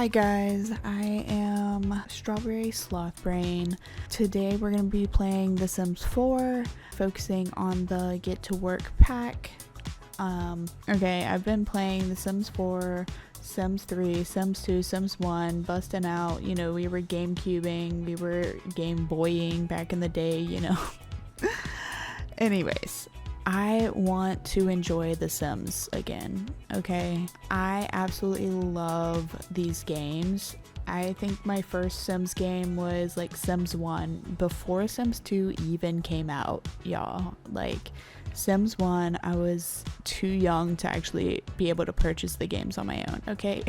Hi guys, I am Strawberry Slothbrain. Today we're going to be playing The Sims 4, focusing on the Get to Work pack. Okay, I've been playing The Sims 4, Sims 3, Sims 2, Sims 1, busting out, we were GameCubing, we were Game Boying back in the day, Anyways, I want to enjoy The Sims again, okay? I absolutely love these games. I think my first Sims game was like Sims 1 before Sims 2 even came out, y'all. Like Sims 1, I was too young to actually be able to purchase the games on my own, okay?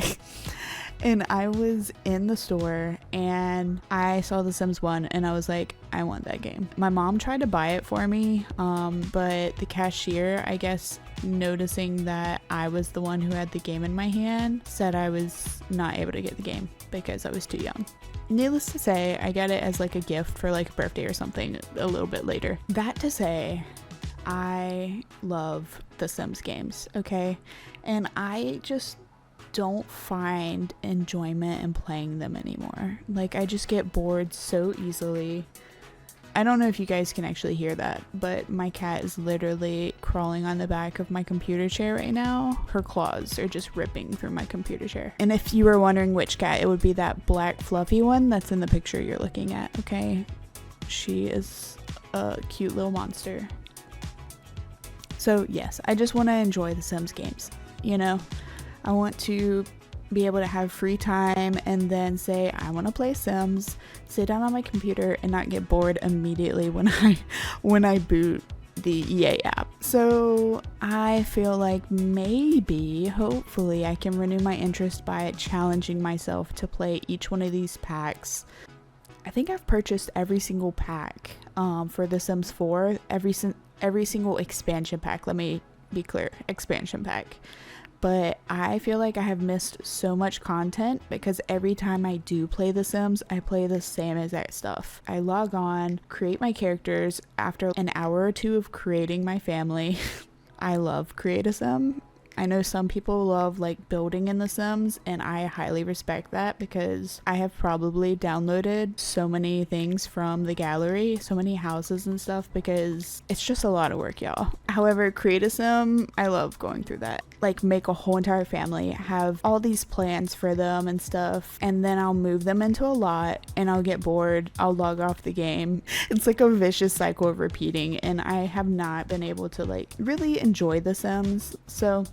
And I was in the store and I saw The Sims 1 and I was like, I want that game. My mom tried to buy it for me, but the cashier, I guess, noticing that I was the one who had the game in my hand, said I was not able to get the game because I was too young. Needless to say, I got it as like a gift for like a birthday or something a little bit later. That to say, I love The Sims games, okay? And I just don't find enjoyment in playing them anymore. Like, I just get bored so easily. I don't know if you guys can actually hear that, but my cat is literally crawling on the back of my computer chair right now. Her claws are just ripping through my computer chair. And if you were wondering which cat, it would be that black fluffy one that's in the picture you're looking at, okay? She is a cute little monster. So yes, I just want to enjoy the Sims games, I want to be able to have free time and then say, I want to play Sims, sit down on my computer and not get bored immediately when I boot the EA app. So I feel like maybe, hopefully, I can renew my interest by challenging myself to play each one of these packs. I think I've purchased every single pack for The Sims 4, every single expansion pack. Let me be clear, expansion pack. But I feel like I have missed so much content because every time I do play The Sims, I play the same exact stuff. I log on, create my characters. After an hour or two of creating my family, I love Create a Sim. I know some people love like building in The Sims, and I highly respect that because I have probably downloaded so many things from the gallery, so many houses and stuff, because it's just a lot of work, y'all. However, Create a Sim, I love going through that. Like, make a whole entire family, have all these plans for them and stuff, and then I'll move them into a lot and I'll get bored, I'll log off the game. It's like a vicious cycle of repeating, and I have not been able to like really enjoy The Sims. So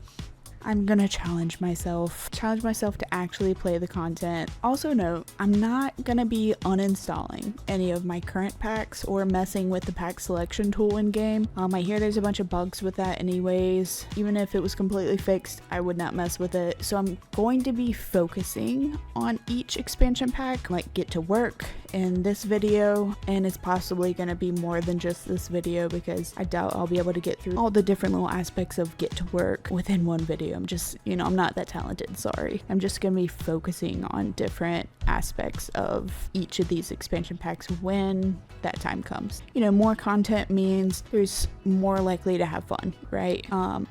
I'm gonna challenge myself to actually play the content. Also note, I'm not gonna be uninstalling any of my current packs or messing with the pack selection tool in game. I hear there's a bunch of bugs with that anyways. Even if it was completely fixed, I would not mess with it. So I'm going to be focusing on each expansion pack, like Get to Work in this video, and it's possibly gonna be more than just this video because I doubt I'll be able to get through all the different little aspects of Get to Work within one video. I'm just, I'm not that talented, sorry. I'm just gonna be focusing on different aspects of each of these expansion packs when that time comes. More content means there's more likely to have fun, right?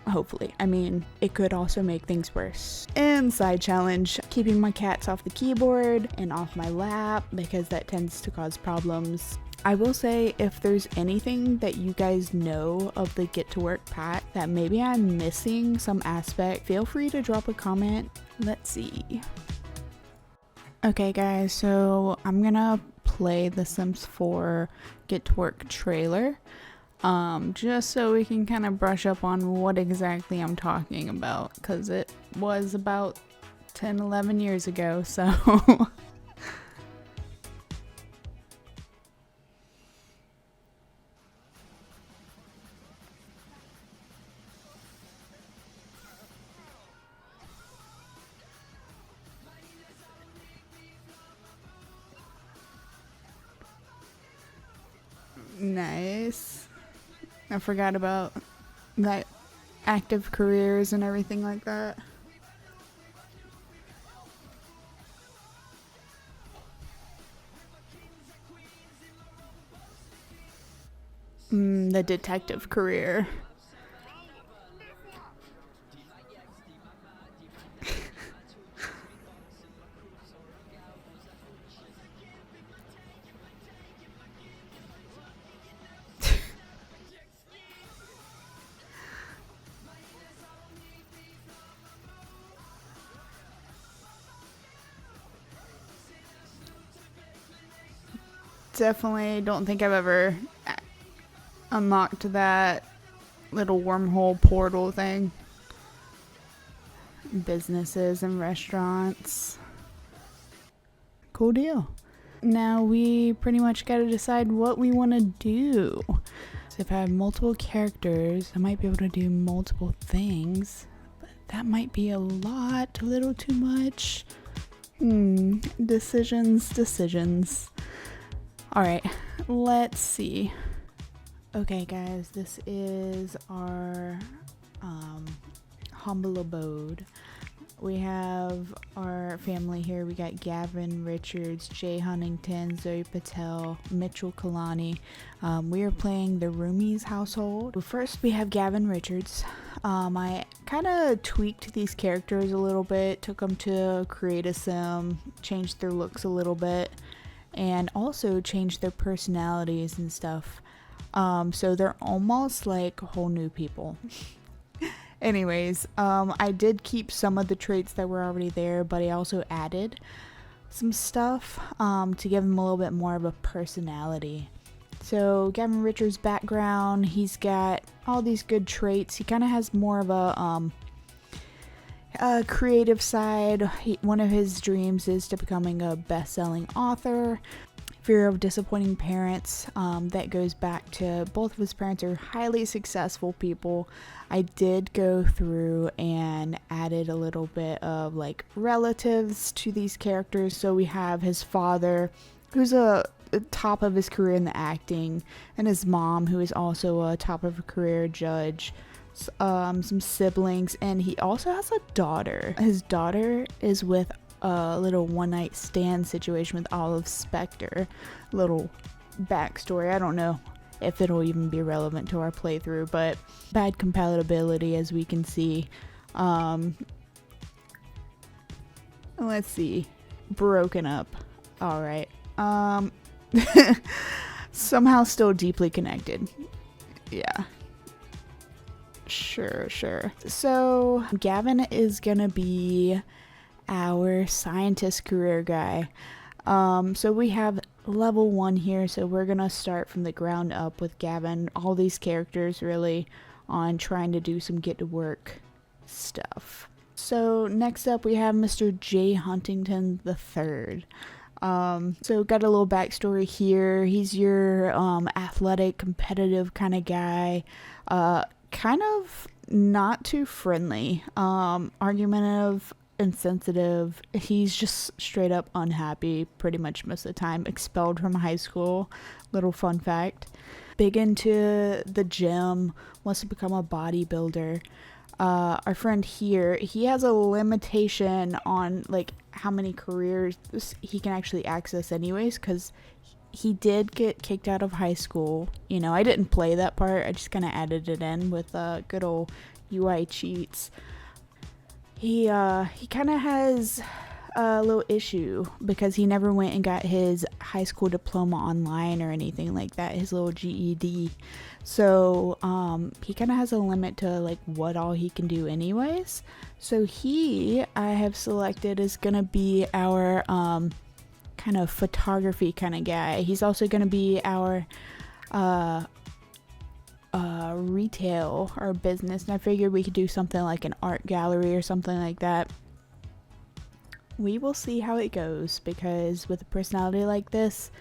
Hopefully. I mean, it could also make things worse. And side challenge, keeping my cats off the keyboard and off my lap because that tends to cause problems. I will say, if there's anything that you guys know of the Get to Work pack that maybe I'm missing some aspect, feel free to drop a comment. Let's see. Okay guys, so I'm gonna play The Sims 4 Get to Work trailer, just so we can kind of brush up on what exactly I'm talking about, because it was about 10-11 years ago, so nice. I forgot about that active careers and everything like that. The detective career. Definitely don't think I've ever unlocked that little wormhole portal thing. Businesses and restaurants. Cool deal. Now we pretty much got to decide what we want to do. So if I have multiple characters, I might be able to do multiple things, but that might be a little too much. Decisions. Alright, let's see. Okay guys, this is our humble abode. We have our family here. We got Gavin Richards, Jay Huntington, Zoe Patel, Mitchell Kalani. We are playing the Roomies household. First we have Gavin Richards. I kind of tweaked these characters a little bit, took them to create a sim, changed their looks a little bit, and also changed their personalities and stuff. So they're almost like whole new people. Anyways, I did keep some of the traits that were already there, but I also added some stuff to give them a little bit more of a personality. So Gavin Richards' background, he's got all these good traits. He kind of has more of a creative side. One of his dreams is to becoming a best-selling author. Fear of disappointing parents, that goes back to both of his parents are highly successful people. I did go through and added a little bit of like relatives to these characters. So we have his father, who's a top of his career in the acting, and his mom, who is also a top of her career judge. Some siblings, and he also has a daughter. His daughter is with a little one-night stand situation with Olive Specter. Little backstory. I don't know if it'll even be relevant to our playthrough, but bad compatibility, as we can see. Let's see. Broken up. Alright. Somehow still deeply connected. Yeah. Sure. So Gavin is gonna be our scientist career guy. So we have level 1 here, so we're gonna start from the ground up with Gavin, all these characters really, on trying to do some get to work stuff. So next up we have Mr. Jay Huntington III. So got a little backstory here. He's your athletic, competitive kind of guy, kind of not too friendly, argumentative, insensitive. He's just straight up unhappy pretty much most of the time. Expelled from high school. Little fun fact. Big into the gym. Wants to become a bodybuilder. Our friend here, he has a limitation on like how many careers he can actually access anyways, because he did get kicked out of high school. You know, I didn't play that part. I just kind of added it in with good old UI cheats. He kind of has a little issue because he never went and got his high school diploma online or anything like that, his little GED. So he kind of has a limit to like what all he can do anyways. So I have selected is gonna be our kind of photography kind of guy. He's also gonna be our retail or business, and I figured we could do something like an art gallery or something like that. We will see how it goes, because with a personality like this,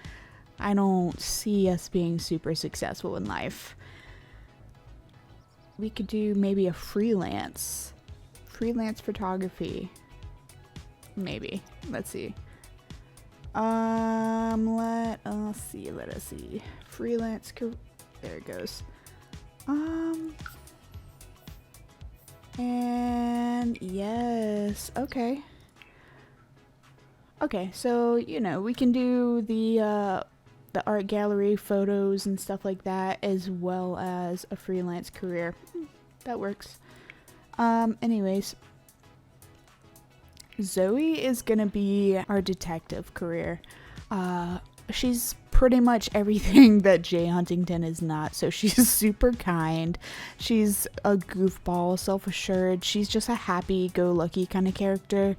I don't see us being super successful in life. We could do maybe a freelance photography, maybe. Let's see. Let us see. Freelance. There it goes. And yes, okay, so you know, we can do the art gallery photos and stuff like that, as well as a freelance career. That works. Anyways, Zoe is gonna be our detective career. She's pretty much everything that Jay Huntington is not. So she's super kind. She's a goofball, self-assured. She's just a happy-go-lucky kind of character.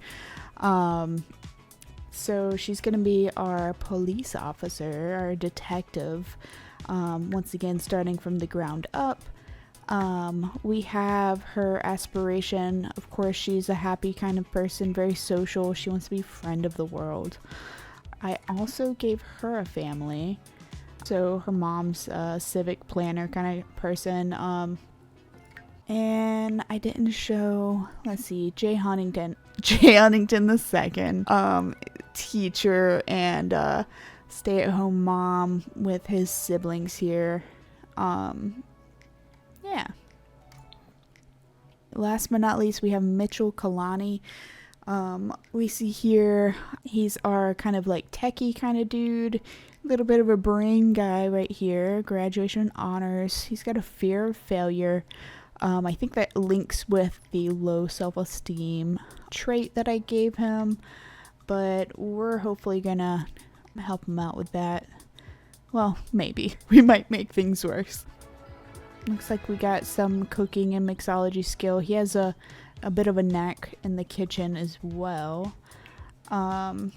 So she's gonna be our police officer, our detective, once again starting from the ground up. We have her aspiration. Of course, she's a happy kind of person, very social. She wants to be friend of the world. I also gave her a family. So her mom's a civic planner kind of person. And I didn't show, let's see, Jay Huntington the second, teacher and stay-at-home mom with his siblings here. Yeah. Last but not least, we have Mitchell Kalani. We see here, he's our kind of like techie kind of dude. Little bit of a brain guy right here. Graduation honors. He's got a fear of failure. I think that links with the low self-esteem trait that I gave him, but we're hopefully gonna help him out with that. Well, maybe. We might make things worse. Looks like we got some cooking and mixology skill. He has a bit of a knack in the kitchen as well. And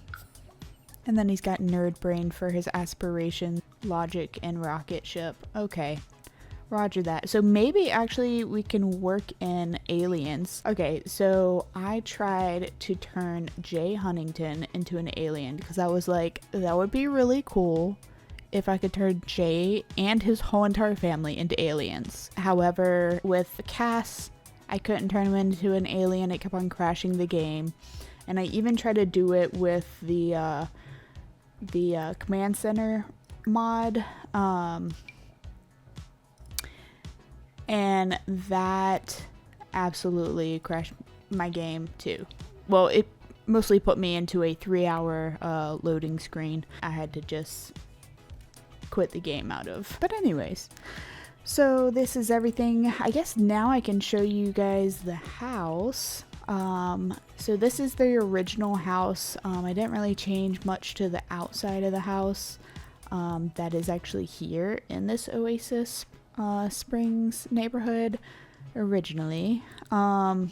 then he's got nerd brain for his aspiration, logic, and rocket ship. Okay. Roger that. So maybe actually we can work in aliens. Okay, so I tried to turn Jay Huntington into an alien because I was like, that would be really cool if I could turn Jay and his whole entire family into aliens. However, with Cass, I couldn't turn him into an alien. It kept on crashing the game. And I even tried to do it with the command center mod. And that absolutely crashed my game too. Well, it mostly put me into a 3-hour loading screen I had to just quit the game out of. But anyways, so this is everything. I guess now I can show you guys the house. So this is the original house. I didn't really change much to the outside of the house. That is actually here in this Oasis Springs neighborhood originally. And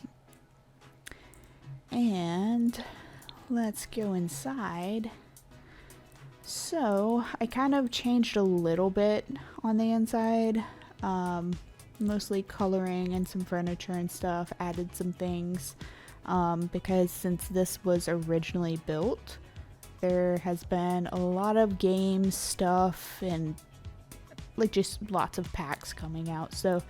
let's go inside. So I kind of changed a little bit on the inside, mostly coloring and some furniture and stuff, added some things, because since this was originally built, there has been a lot of game stuff and like just lots of packs coming out, so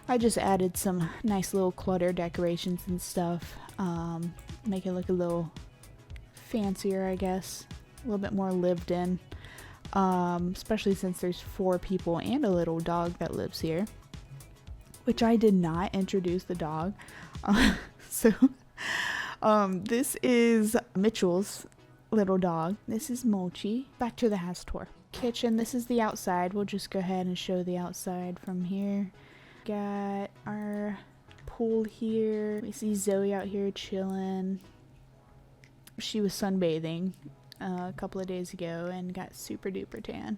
I just added some nice little clutter decorations and stuff, make it look a little fancier, I guess, a little bit more lived in, especially since there's 4 people and a little dog that lives here, which I did not introduce the dog. So this is Mitchell's little dog. This is Mochi. Back to the house tour. Kitchen, this is the outside. We'll just go ahead and show the outside from here. Got our pool here. We see Zoe out here chilling. She was sunbathing a couple of days ago and got super duper tan.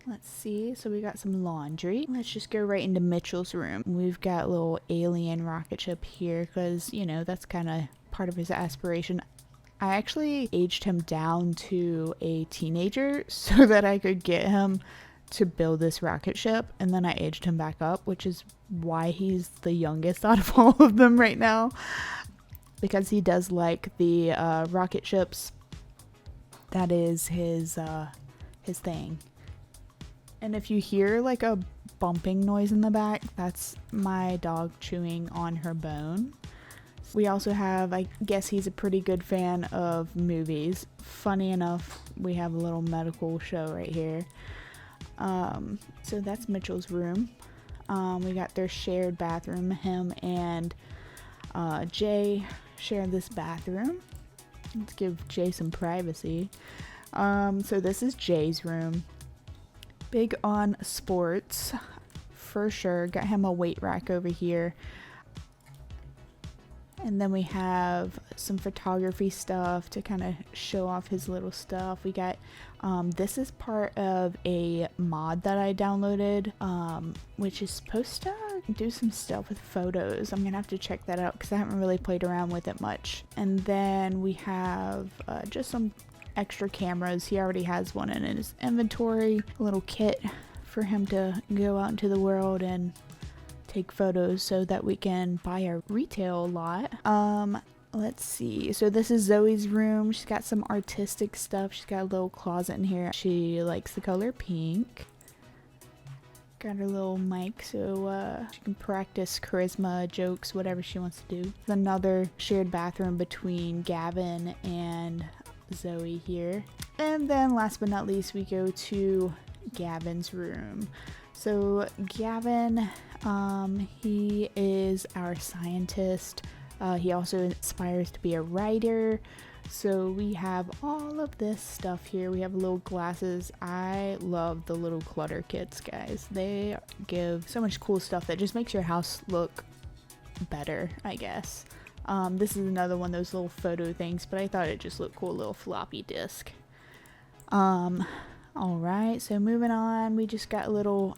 Let's see, so we got some laundry. Let's just go right into Mitchell's room. We've got a little alien rocket ship here because, you know, that's kind of part of his aspiration. I actually aged him down to a teenager so that I could get him to build this rocket ship, and then I aged him back up, which is why he's the youngest out of all of them right now, because he does like the rocket ships. That is his thing. And if you hear like a bumping noise in the back, that's my dog chewing on her bone. We also have, I guess he's a pretty good fan of movies. Funny enough, we have a little medical show right here. So that's Mitchell's room. We got their shared bathroom. Him and Jay share this bathroom. Let's give Jay some privacy. So this is Jay's room. Big on sports, for sure. Got him a weight rack over here. And then we have some photography stuff to kind of show off his little stuff. We got, this is part of a mod that I downloaded, which is supposed to to do some stuff with photos. I'm gonna have to check that out because I haven't really played around with it much. And then we have just some extra cameras. He already has one in his inventory, a little kit for him to go out into the world and take photos so that we can buy a retail lot. Let's see. So this is Zoe's room. She's got some artistic stuff. She's got a little closet in here. She likes the color pink. Got her little mic so she can practice charisma, jokes, whatever she wants to do. Another shared bathroom between Gavin and Zoe here. And then last but not least, we go to Gavin's room. So Gavin, he is our scientist. He also aspires to be a writer. So we have all of this stuff here. We have little glasses. I love the little clutter kits, guys. They give so much cool stuff that just makes your house look better, I guess. This is another one of those little photo things, but I thought it just looked cool, little floppy disk. Alright, so moving on, we just got a little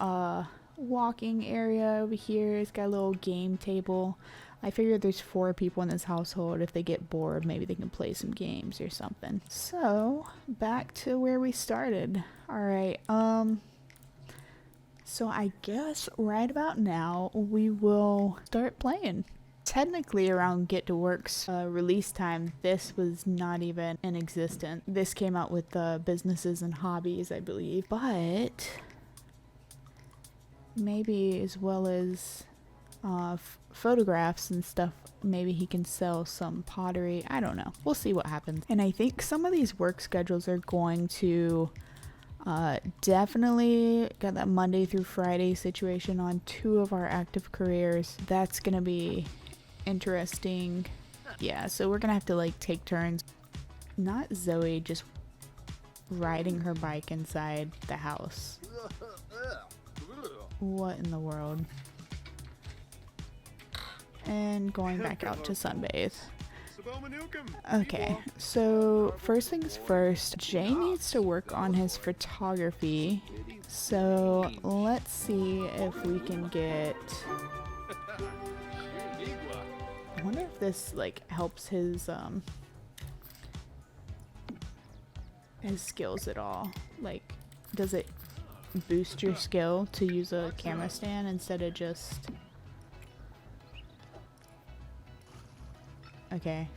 walking area over here. It's got a little game table. I figured there's 4 people in this household. If they get bored, maybe they can play some games or something. So, back to where we started. Alright, so I guess right about now, we will start playing. Technically around Get to Work's release time, this was not even in existence. This came out with businesses and hobbies, I believe. But maybe as well as photographs and stuff, maybe he can sell some pottery. I don't know. We'll see what happens. And I think some of these work schedules are going to definitely got that Monday through Friday situation on 2 of our active careers. That's gonna be interesting. Yeah, so we're gonna have to like take turns. Not Zoe just riding her bike inside the house. What in the world? And going back out to sunbathe. Okay, so first things first, Jay needs to work on his photography. So let's see if we can get... I wonder if this like helps his skills at all. Like, does it boost your skill to use a camera stand instead of just... Okay.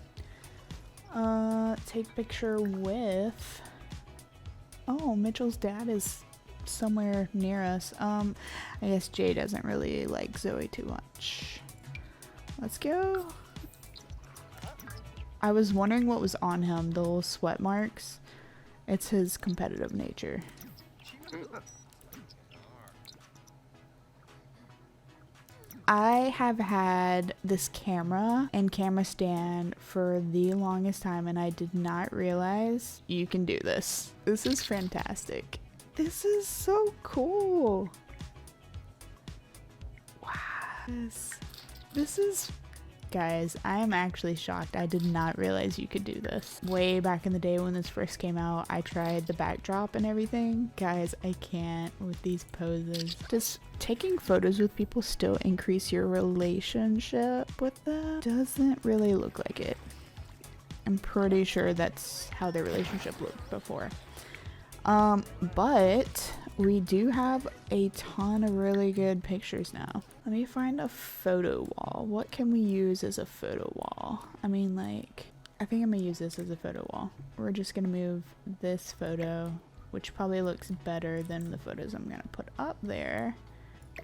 Take picture with... Oh, Mitchell's dad is somewhere near us. I guess Jay doesn't really like Zoe too much. Let's go. I was wondering what was on him, the little sweat marks. It's his competitive nature. I have had this camera and camera stand for the longest time, and I did not realize you can do this. This is fantastic. This is so cool. Wow. This is... Guys, I am actually shocked. I did not realize you could do this. Way back in the day when this first came out, I tried the backdrop and everything. Guys, I can't with these poses. Does taking photos with people still increase your relationship with them? Doesn't really look like it. I'm pretty sure that's how their relationship looked before. But we do have a ton of really good pictures now. Let me find a photo wall. What can we use as a photo wall? I mean, like, I think I'm gonna use this as a photo wall. We're just gonna move this photo, which probably looks better than the photos I'm gonna put up there.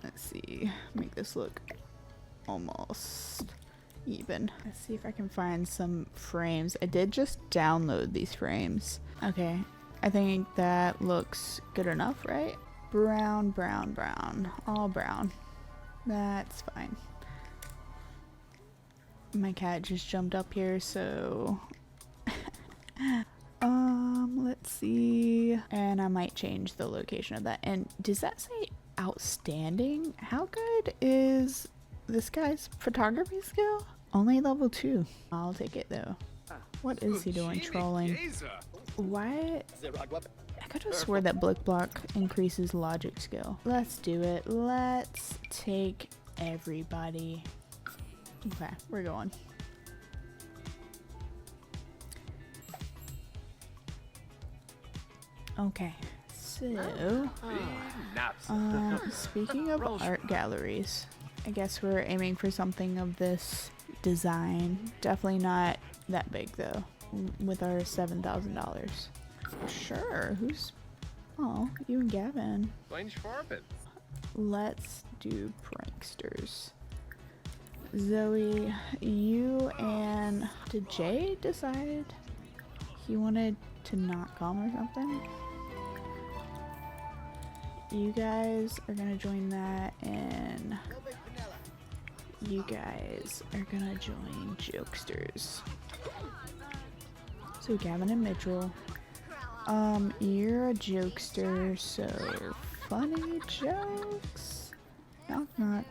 Let's see, make this look almost even. Let's see if I can find some frames. I did just download these frames. Okay, I think that looks good enough, right? Brown, brown, brown, all brown. That's fine. My cat just jumped up here, so let's see. And I might change the location of that. And does that say outstanding? How good is this guy's photography skill? Only level 2. I'll take it though. What is he doing? Trolling. What? I could have swore that Blick Block increases logic skill. Let's do it. Let's take everybody. Okay, we're going. Okay, so speaking of art galleries, I guess we're aiming for something of this design. Definitely not that big though, with our $7,000. Sure, who's... Oh, you and Gavin. Let's do pranksters. Zoe, you and... Did Jay decide he wanted to not come or something? You guys are gonna join that, and you guys are gonna join jokesters. So Gavin and Mitchell, you're a jokester, so funny jokes. Knock knock.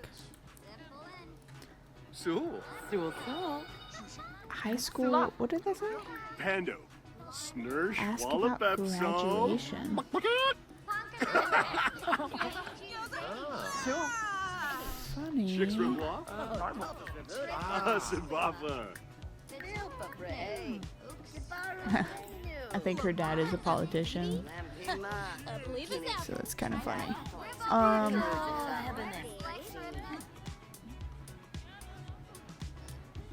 High school, what did they say? Pando. Snursh, Ask about graduation. Funny. I think her dad is a politician, so that's kind of funny.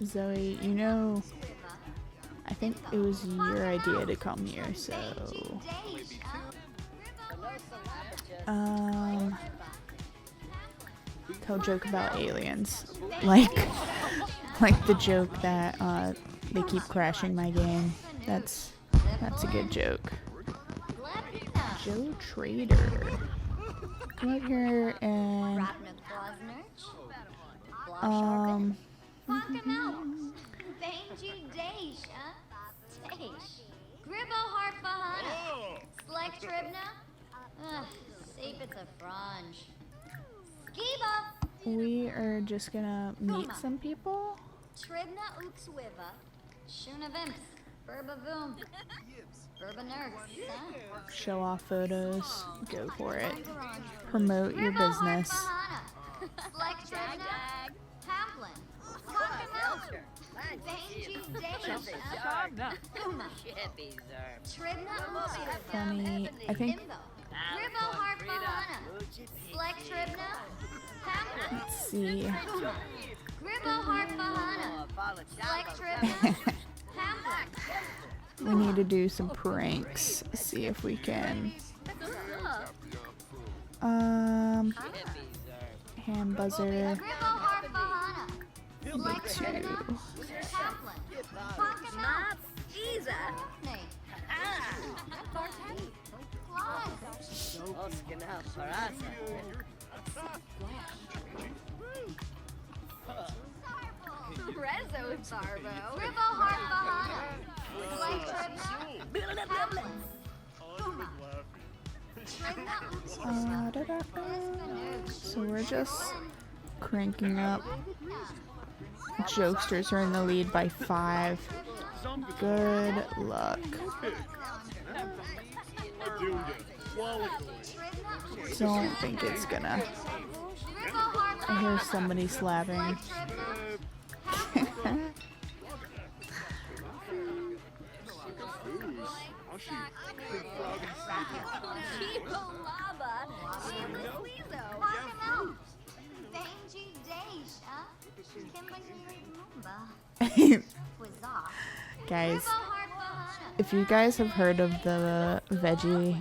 Zoe, you know, I think it was your idea to come here, so tell a joke about aliens, like the joke that they keep crashing my game. That's a good joke. Joe Trader, come up here and we are just gonna meet some people. Show off photos. Go for it. Promote your business. Funny. I think. Let's see. We need to do some pranks. See if we can. Hand buzzer. Me too. So we're just cranking up. Jokesters are in the lead by 5. Good luck. Don't think it's gonna. I hear somebody slapping. Guys, if you guys have heard of the veggie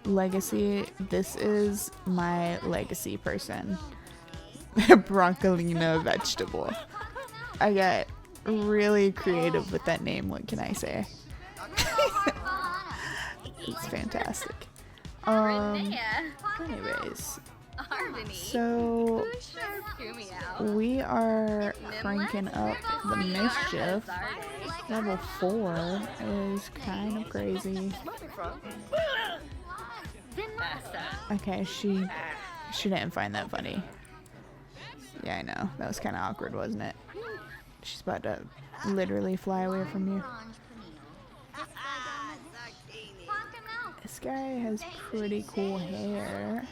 legacy, this is my legacy person. Broccolina vegetable. I got really creative with that name, what can I say? It's fantastic. Anyways, so we are cranking up the mischief. Level 4 is kind of crazy. Okay, she didn't find that funny. Yeah, I know. That was kind of awkward, wasn't it? She's about to literally fly away from you. This guy has pretty cool hair.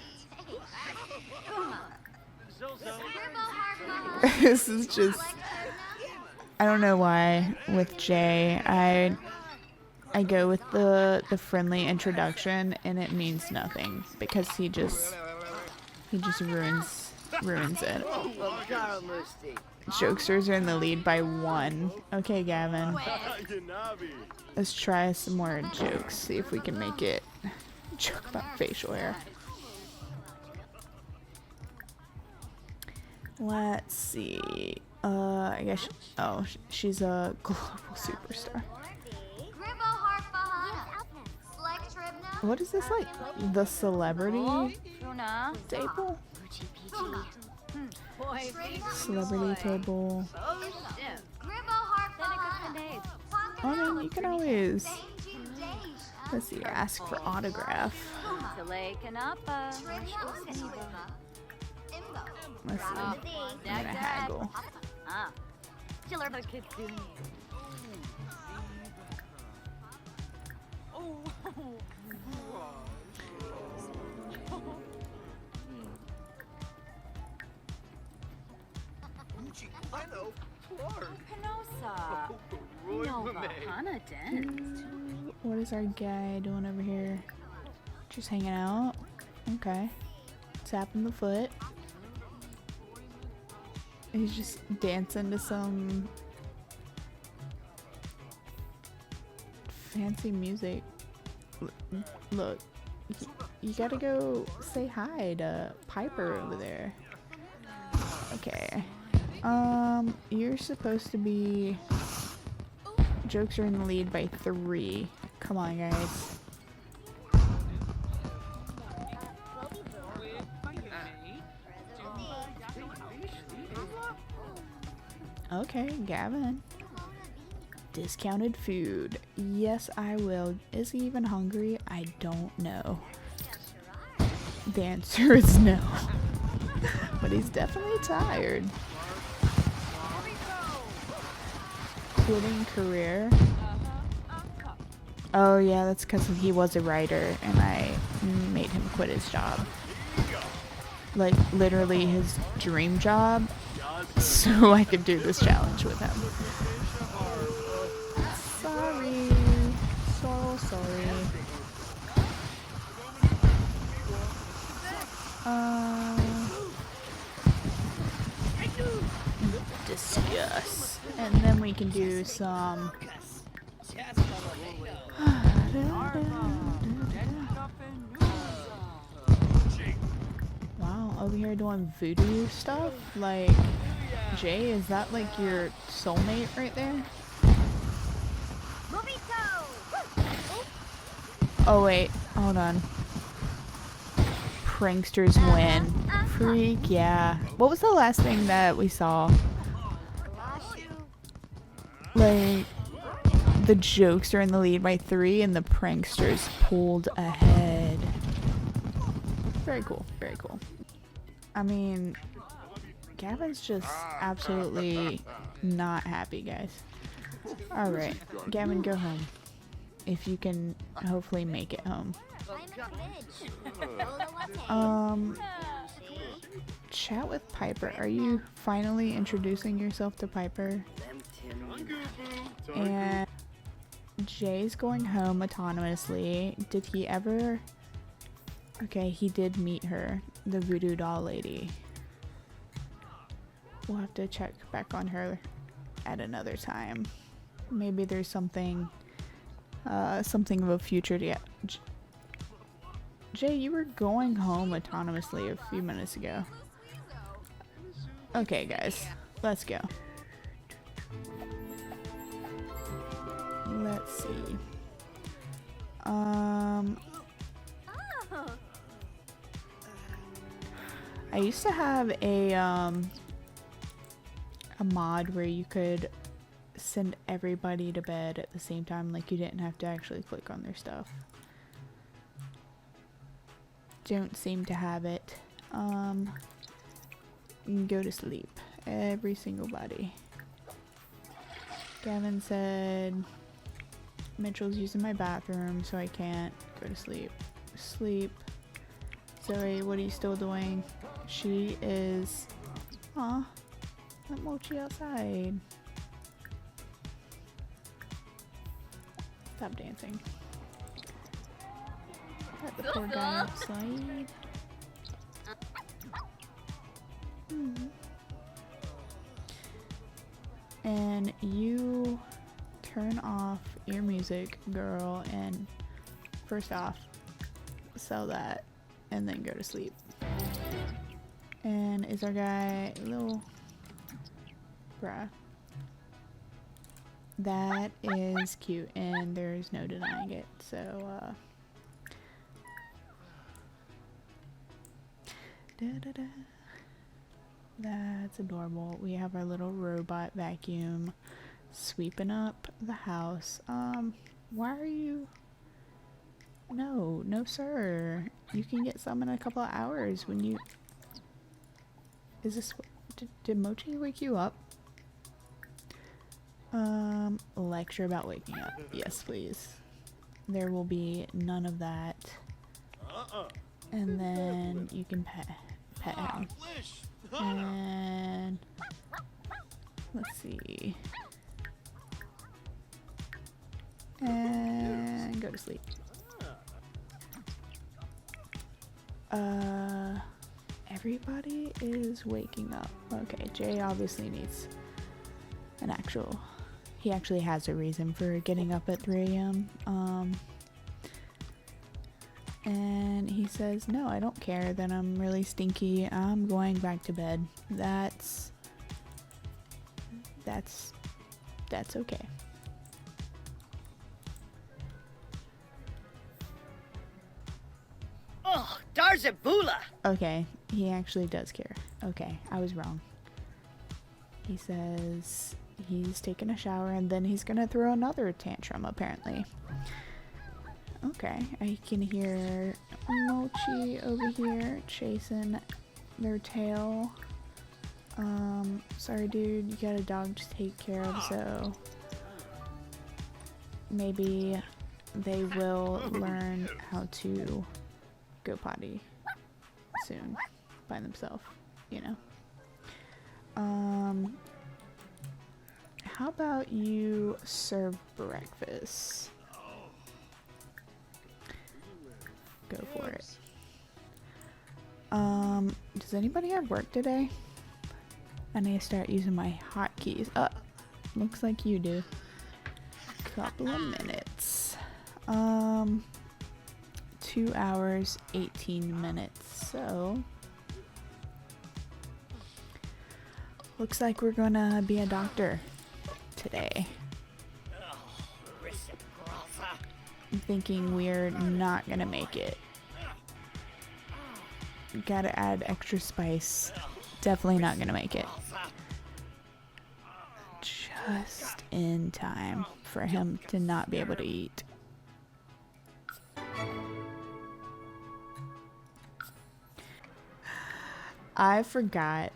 This is just, I don't know why with Jay I go with the friendly introduction and it means nothing because he just ruins it. Jokesters are in the lead by 1. Okay, Gavin. Let's try some more jokes. See if we can make it joke about facial hair. Let's see. I guess. She's a global superstar. What is this like? The celebrity table? Celebrity table. I mean, you can always. Let's see. Ask for autograph. Let's see. I'm gonna haggle. What is our guy doing over here? Just hanging out. Okay. Tapping the foot. He's just dancing to some fancy music. Look, you gotta go say hi to Piper over there. Okay. You're supposed to be. Jokes are in the lead by 3. Come on, guys. Okay, Gavin. Discounted food. Yes, I will. Is he even hungry? I don't know. The answer is no. But he's definitely tired. Quitting career. Oh yeah, that's because he was a writer and I made him quit his job. Like literally his dream job, so I could do this challenge with him. Sorry. So sorry. Discuss. And then we can do some wow, over here doing voodoo stuff? Like, Jay, is that like your soulmate right there? Oh wait, hold on. Pranksters win. Freak, yeah. What was the last thing that we saw? Like, the jokes are in the lead by 3 and the pranksters pulled ahead. Very cool, very cool. I mean, Gavin's just absolutely not happy, guys. Alright, Gavin, go home. If you can hopefully make it home. Chat with Piper. Are you finally introducing yourself to Piper? And Jay's going home autonomously. Did he ever? Okay, he did meet her, the voodoo doll lady. We'll have to check back on her at another time. Maybe there's something of a future to get. Jay, you were going home autonomously a few minutes ago. Okay, guys, let's go. Let's see. I used to have a mod where you could send everybody to bed at the same time, like you didn't have to actually click on their stuff. Don't seem to have it. You can go to sleep, every single body. Gavin said Mitchell's using my bathroom, so I can't go to sleep. Sleep. Zoe, what are you still doing? She is Aw, let Mochi outside. Stop dancing. Let the poor guy outside. And you turn off your music, girl, and first off, sell that, and then go to sleep. And is our guy little bruh? That is cute, and there's no denying it. So, that's adorable. We have our little robot vacuum sweeping up the house. Why are you? No, sir. You can get some in a couple of hours when you. Is this? Did Mochi wake you up? Lecture about waking up. Yes, please. There will be none of that. And then you can pet him. And let's see. And go to sleep. Everybody is waking up. Okay, Jay obviously needs an actual. He actually has a reason for getting up at 3 a.m. And he says, no, I don't care that I'm really stinky. I'm going back to bed. That's okay. Oh, Darzabula! Okay, he actually does care. Okay, I was wrong. He says he's taking a shower and then he's gonna throw another tantrum, apparently. Okay, I can hear Mochi over here chasing their tail. Sorry dude, you got a dog to take care of, so maybe they will learn how to go potty soon by themselves, you know. How about you serve breakfast? Go for it. Does anybody have work today? I need to start using my hotkeys. Looks like you do. Couple of minutes. 2 hours, 18 minutes. So looks like we're gonna be a doctor today. I'm thinking we're not gonna make it. Gotta add extra spice. Definitely not gonna make it. Just in time for him to not be able to eat. I forgot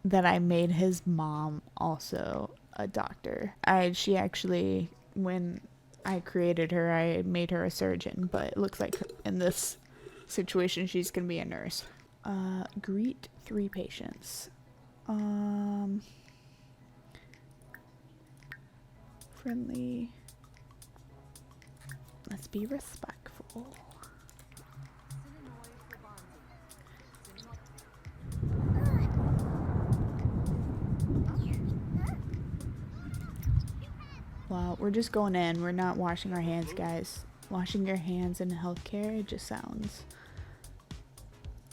that I made his mom also a doctor. She actually, when I created her, I made her a surgeon, but it looks like in this situation she's gonna be a nurse. Greet 3 patients. Friendly. Let's be respectful. Well, we're just going in. We're not washing our hands, guys. Washing your hands in healthcare, it just sounds...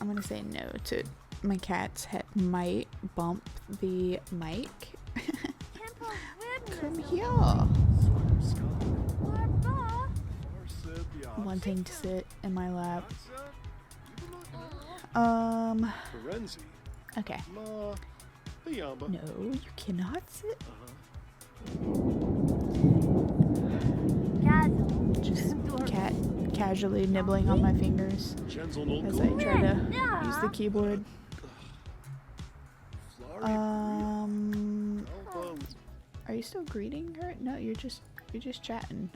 I'm gonna say no to my cat's head. Might bump the mic. Come here. Wanting to sit in my lap. Okay. No, you cannot sit. Just casually nibbling on my fingers as I try to use the keyboard. Are you still greeting her? No, you're just chatting.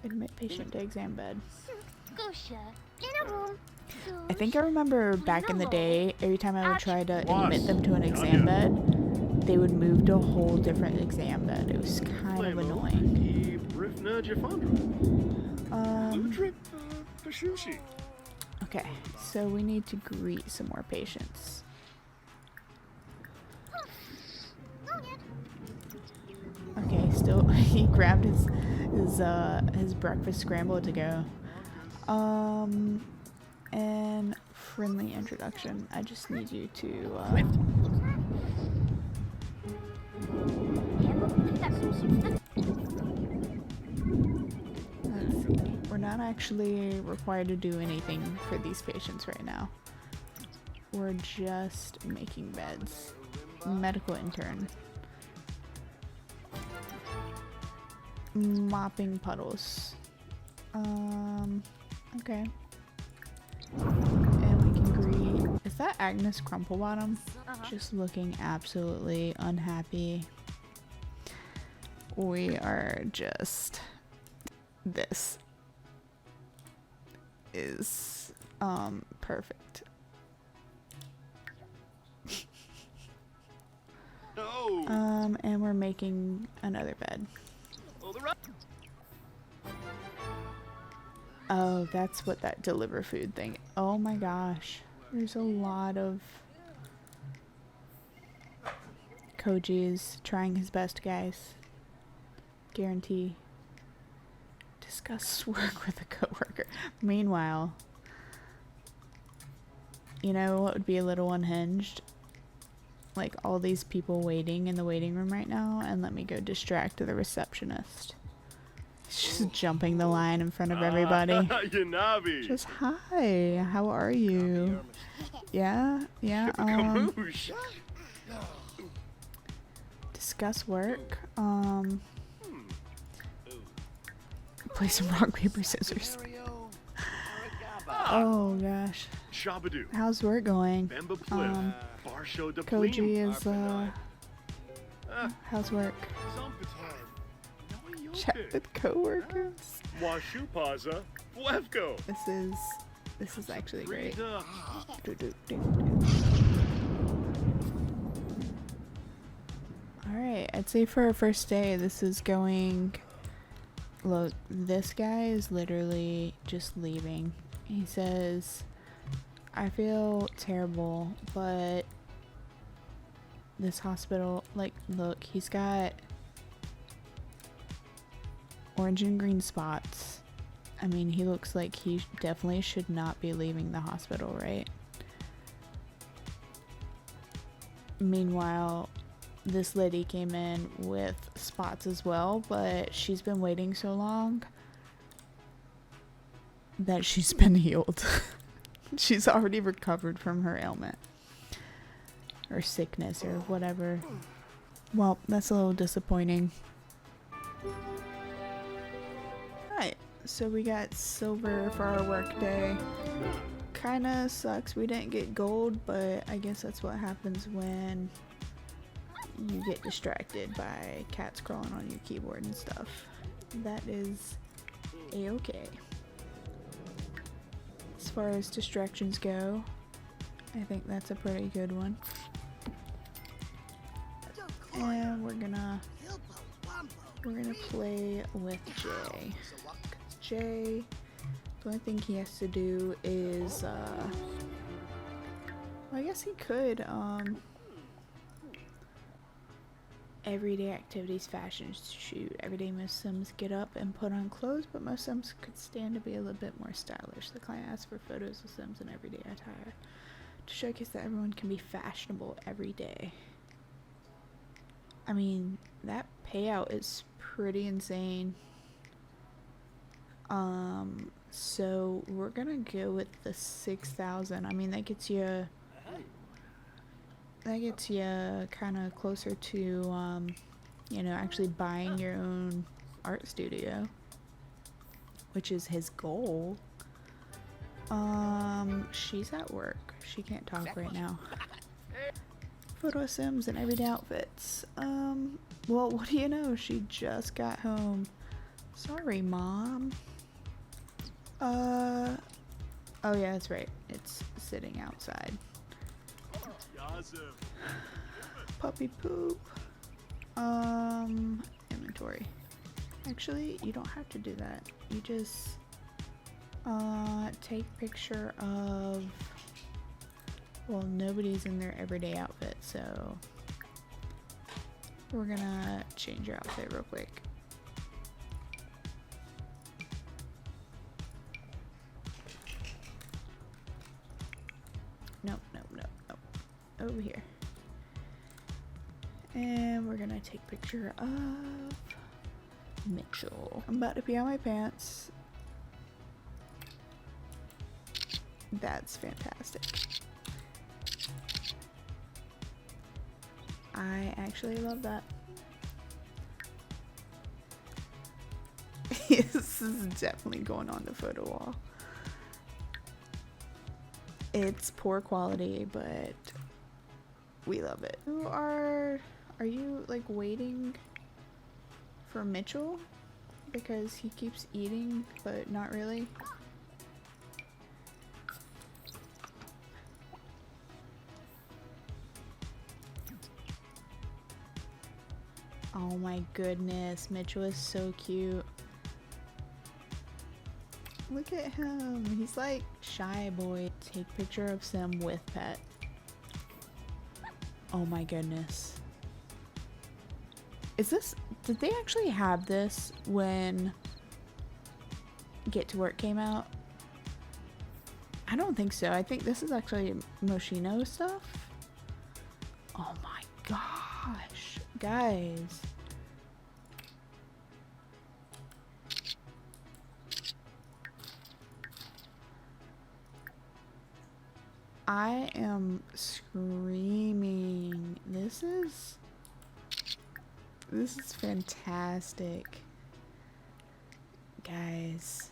Admit patient to exam bed. I think I remember back in the day, every time I would try to admit them to an exam bed, they would move to a whole different exam bed. It was kind of annoying. Okay, so we need to greet some more patients. Okay, still he grabbed his breakfast scramble to go. And friendly introduction. I just need you to let's see. We're not actually required to do anything for these patients right now. We're just making beds. Medical intern. Mopping puddles. Okay. And we can greet. Is that Agnes Crumplebottom? Just looking absolutely unhappy. We are just. This is perfect. And we're making another bed. Oh, that's what that deliver food thing. Oh my gosh. There's a lot of Koji's trying his best, guys. Guarantee. Discuss work with a coworker. Meanwhile, you know what would be a little unhinged? Like all these people waiting in the waiting room right now, and let me go distract the receptionist. He's just jumping the line in front of everybody. Just hi, how are you? Yeah, discuss work. Play some rock, paper, scissors. Oh gosh. How's work going? Koji is how's work? Chat with coworkers. This is actually great. Alright, I'd say for our first day this is going. Look, this guy is literally just leaving. He says, I feel terrible, but this hospital, like, look, he's got orange and green spots. I mean, he looks like he definitely should not be leaving the hospital, right? Meanwhile, this lady came in with spots as well, but she's been waiting so long that she's been healed. She's already recovered from her ailment or sickness or whatever. Well, that's a little disappointing. Alright, so we got silver for our work day. Kinda sucks we didn't get gold, but I guess that's what happens when you get distracted by cats crawling on your keyboard and stuff. That is a-okay. As far as distractions go, I think that's a pretty good one. And we're gonna play with Jay. 'Cause Jay, the only thing he has to do is well, I guess he could everyday activities, fashion shoot. Everyday most Sims get up and put on clothes, but most Sims could stand to be a little bit more stylish. The client asks for photos of Sims in everyday attire to showcase that everyone can be fashionable every day. I mean, that payout is pretty insane. So we're gonna go with the 6,000. I mean, that gets you kind of closer to, you know, actually buying your own art studio, which is his goal. She's at work. She can't talk right now. Photo Sims and everyday outfits. Well, what do you know? She just got home. Sorry, Mom. Oh yeah, that's right. It's sitting outside. Puppy poop. Inventory. Actually, you don't have to do that. You just take picture of, well, nobody's in their everyday outfit, so we're gonna change your outfit real quick. Nope, nope, nope, nope. Over here. And we're gonna take picture of Mitchell. I'm about to pee on my pants. That's fantastic. I actually love that. This is definitely going on the photo wall. It's poor quality, but we love it. Are you like waiting for Mitchell? Because he keeps eating, but not really. Oh my goodness, Mitchell is so cute. Look at him. He's like shy boy. Take picture of Sim with pet. Oh my goodness. Did they actually have this when Get to Work came out? I don't think so. I think this is actually Moschino stuff. Oh my gosh, guys. I am screaming. This is fantastic. Guys.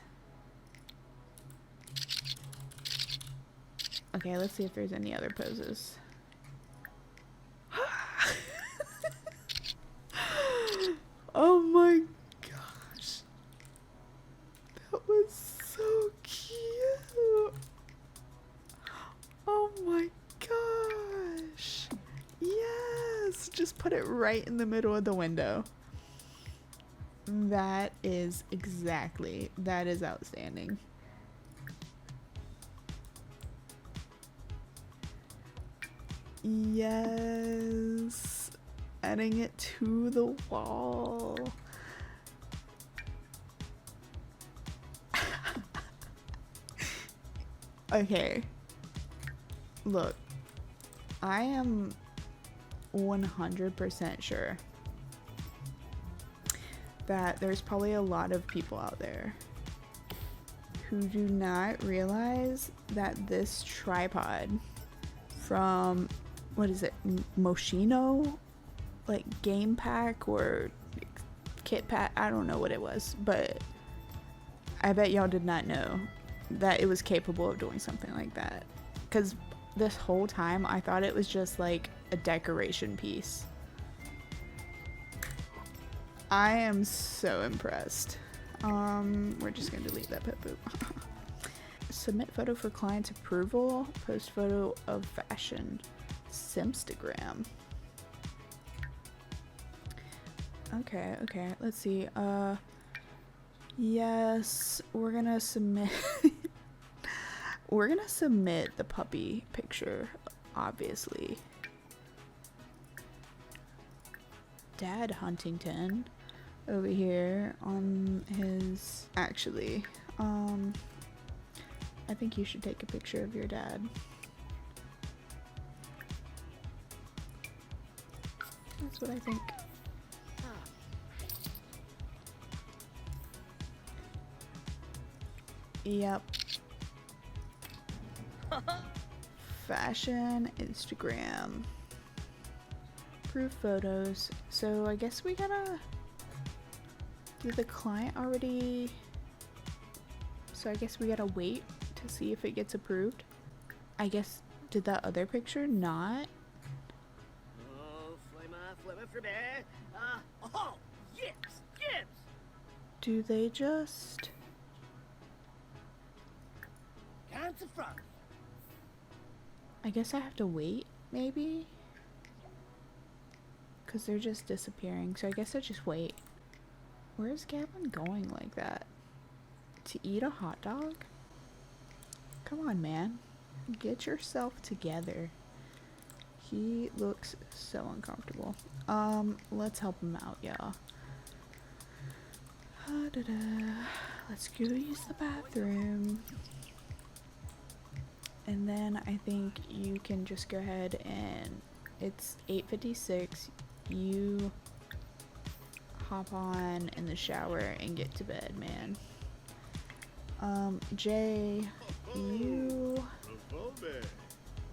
Okay, let's see if there's any other poses. Oh my gosh. That was so cute. Oh my gosh. Yes. Just put it right in the middle of the window. That is outstanding. Yes. Adding it to the wall. Okay. Look. I am 100% sure that there's probably a lot of people out there who do not realize that this tripod from, what is it, Moschino? Like game pack or kit pack, I don't know what it was, but I bet y'all did not know that it was capable of doing something like that. Because this whole time I thought it was just like a decoration piece. I am so impressed. We're just gonna delete that pet poop. Submit photo for client's approval. Post photo of fashion. Simstagram. Okay, let's see. Yes, we're gonna submit. We're gonna submit the puppy picture, obviously. Dad Huntington over here on his, actually, I think you should take a picture of your dad. That's what I think. Yep. Fashion, Instagram. Proof photos. So I guess we gotta... Did the client already... So I guess we gotta wait to see if it gets approved. I guess, did that other picture not? Oh, flimmer for bear. Oh, yips. Do they just... Dance front. I guess I have to wait, maybe? Because they're just disappearing, so I guess I just wait. Where's Gavin going like that? To eat a hot dog? Come on, man. Get yourself together. He looks so uncomfortable. Let's help him out, y'all. Let's go use the bathroom. And then I think you can just go ahead and it's 8:56. You hop on in the shower and get to bed, man. Jay, you...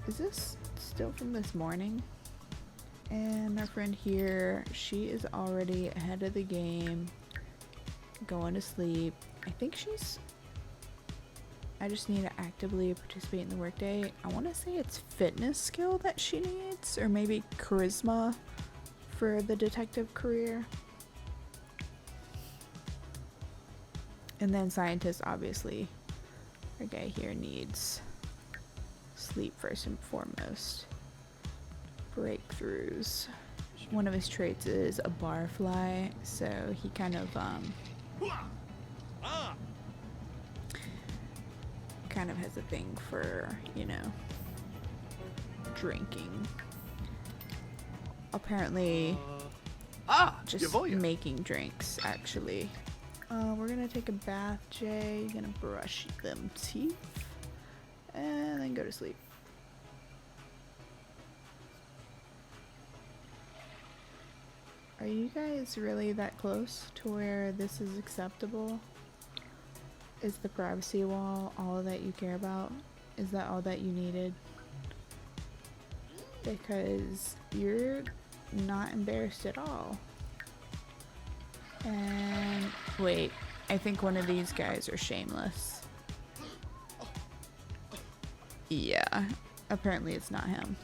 Is this still from this morning? And our friend here, she is already ahead of the game, going to sleep. I think she's... I just need to actively participate in the workday. I want to say it's fitness skill that she needs, or maybe charisma for the detective career. And then scientist, obviously, our guy here needs sleep first and foremost. Breakthroughs. One of his traits is a barfly, so he kind of has a thing for, you know, drinking. Apparently, just making drinks, actually. We're gonna take a bath, Jay. Gonna brush them teeth. And then go to sleep. Are you guys really that close to where this is acceptable? Is the privacy wall all that you care about? Is that all that you needed? Because you're not embarrassed at all. And wait, I think one of these guys are shameless. Yeah, apparently it's not him.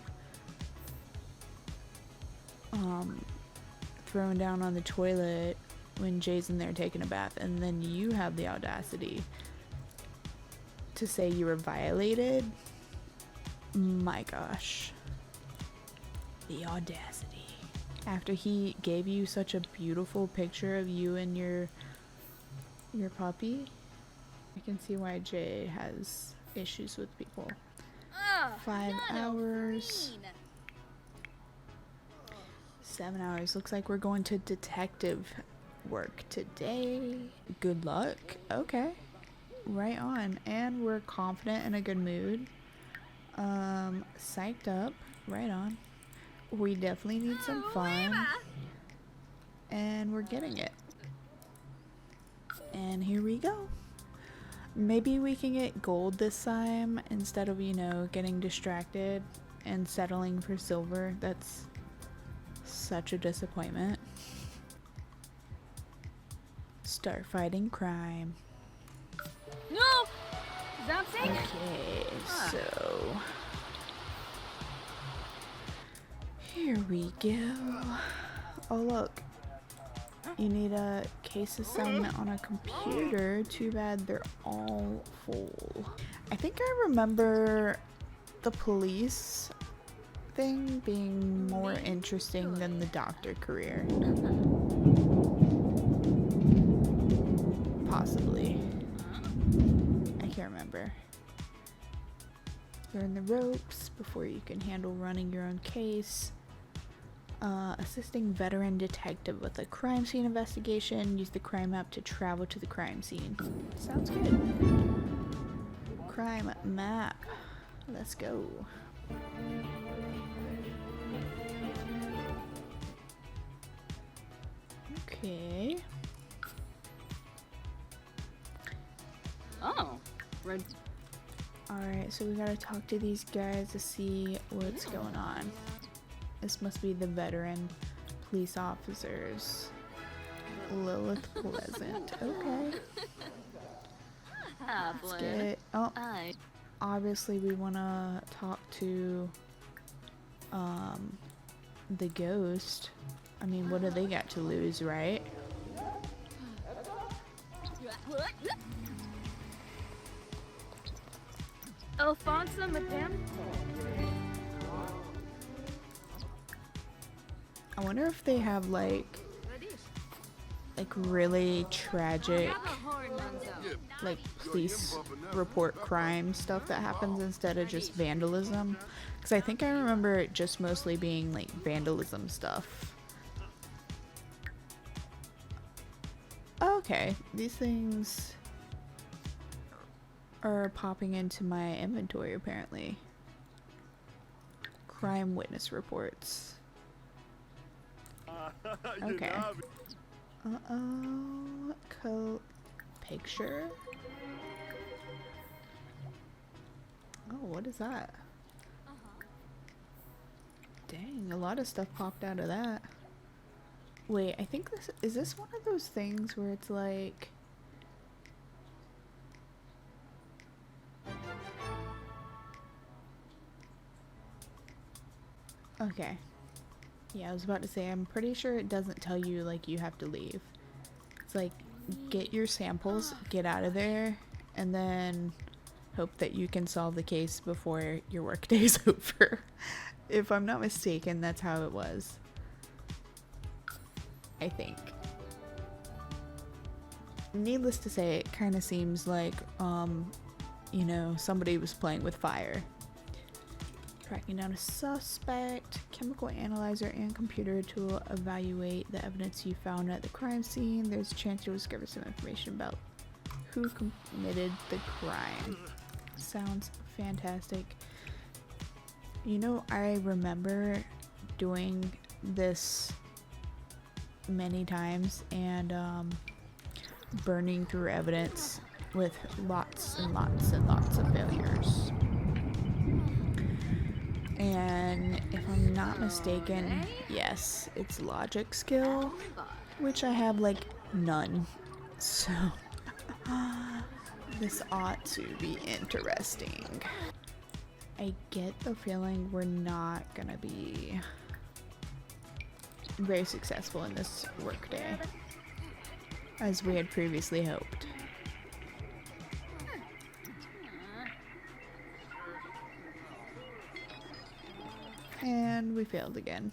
Throwing down on the toilet when Jay's in there taking a bath, and then you have the audacity to say you were violated. My gosh. The audacity. After he gave you such a beautiful picture of you and your puppy, I can see why Jay has issues with people. 5 hours. 7 hours. Looks like we're going to detective work today. Good luck. Okay. Right on. And we're confident in a good mood. Psyched up. Right on. We definitely need some fun. And we're getting it. And here we go. Maybe we can get gold this time instead of, you know, getting distracted and settling for silver. That's such a disappointment. Start fighting crime. No! Something? Okay, so here we go. Oh look, you need a case assignment on a computer. Too bad they're all full. I think I remember the police thing being more interesting than the doctor career. Possibly. I can't remember. Learn the ropes before you can handle running your own case. Assisting veteran detective with a crime scene investigation. Use the crime map to travel to the crime scene. Sounds good. Crime map. Let's go. Okay. Oh. Red. Alright, so we gotta talk to these guys to see what's going on. This must be the veteran police officers. Lilith Pleasant. Okay. Let's get... Oh. Obviously we wanna talk to the ghost. I mean, what do they got to lose, right? Alfonso Madame? I wonder if they have like really tragic like police report crime stuff that happens instead of just vandalism, because I think I remember it just mostly being like vandalism stuff. Okay, these things are popping into my inventory apparently. Crime witness reports. Okay. Picture. Oh, what is that? Dang, a lot of stuff popped out of that. Wait, I think is this one of those things where it's like... Okay. Yeah, I was about to say, I'm pretty sure it doesn't tell you, like, you have to leave. It's like, get your samples, get out of there, and then hope that you can solve the case before your workday is over. If I'm not mistaken, that's how it was. I think. Needless to say, it kind of seems like, you know, somebody was playing with fire. Tracking down a suspect, chemical analyzer and computer to evaluate the evidence you found at the crime scene. There's a chance you'll discover some information about who committed the crime. Sounds fantastic. You know, I remember doing this many times and burning through evidence with lots and lots and lots of failures. And if I'm not mistaken, yes, it's logic skill, which I have like none. So this ought to be interesting. I get the feeling we're not gonna be very successful in this workday, as we had previously hoped. And we failed again.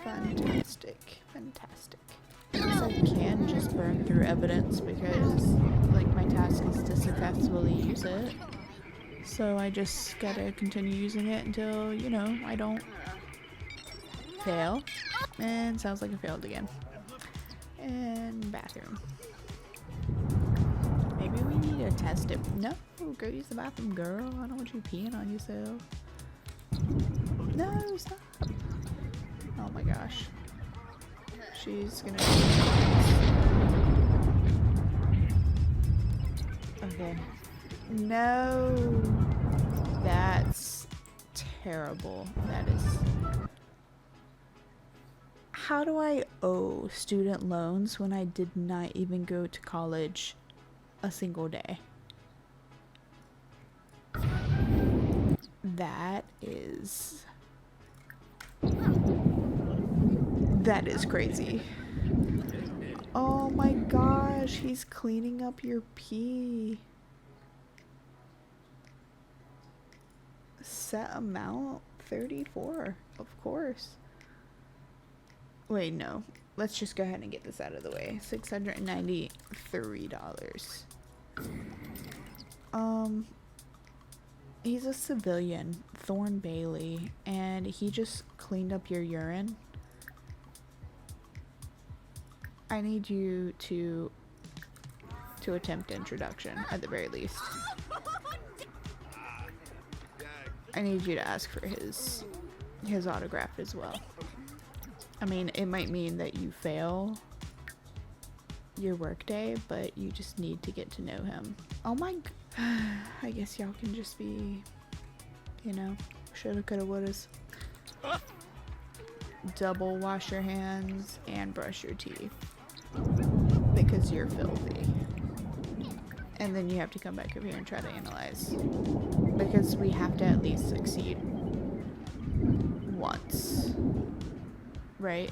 Fantastic. Fantastic. I guess I can just burn through evidence because, like, my task is to successfully use it. So I just gotta continue using it until, you know, I don't fail. And sounds like I failed again. And bathroom. Maybe we need to test it. No, go use the bathroom, girl. I don't want you peeing on yourself. No, stop. Oh my gosh. She's gonna... Okay. No. That's terrible. That is... How do I owe student loans when I did not even go to college a single day? That is crazy. Oh my gosh, he's cleaning up your pee. Set amount 34, of course. Wait, no. Let's just go ahead and get this out of the way. $693. He's a civilian, Thorn Bailey, and he just cleaned up your urine. I need you to attempt introduction, at the very least. I need you to ask for his autograph as well. I mean, it might mean that you fail your workday, but you just need to get to know him. Oh my... I guess y'all can just be, you know, shoulda, coulda, wouldas. Double wash your hands and brush your teeth. Because you're filthy. And then you have to come back over here and try to analyze. Because we have to at least succeed once. Right?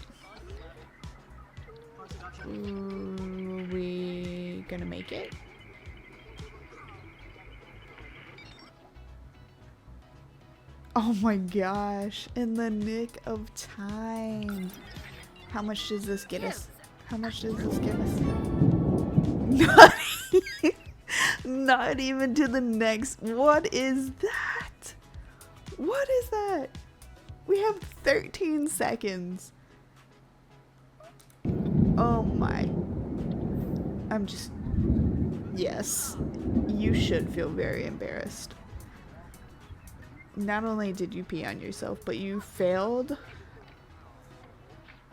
We gonna make it? Oh my gosh, in the nick of time. How much does this get us? How much does this get us? Not even to the next. What is that? What is that? We have 13 seconds. Oh my. I'm just... Yes. You should feel very embarrassed. Not only did you pee on yourself, but you failed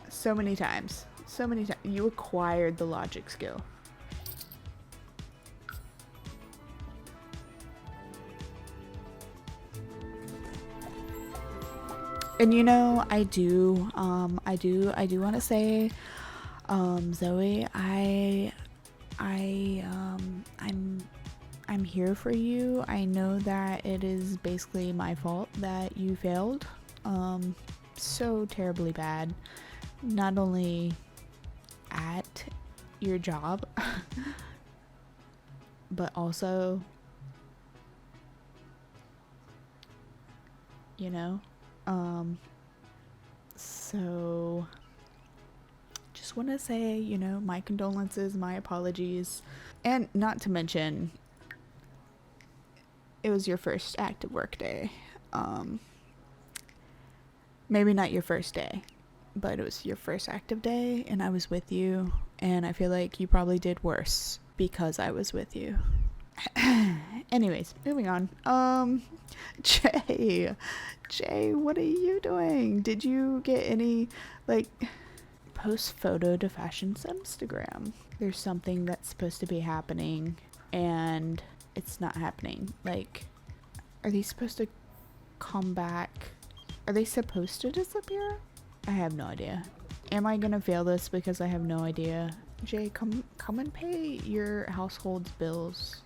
so many times. So many times. You acquired the logic skill. And you know, I do want to say, Zoe, I'm here for you. I know that it is basically my fault that you failed. So terribly bad. Not only at your job, but also, you know, so just want to say, you know, my condolences, my apologies, and not to mention, it was your first active work day. Maybe not your first day, but it was your first active day, and I was with you, and I feel like you probably did worse because I was with you. Anyways, moving on. Jay, what are you doing? Did you get any, like, post photo to Fashion's Instagram? There's something that's supposed to be happening, and it's not happening. Like, are they supposed to come back? Are they supposed to disappear? I have no idea. Am I gonna fail this because I have no idea? Jay, come and pay your household's bills.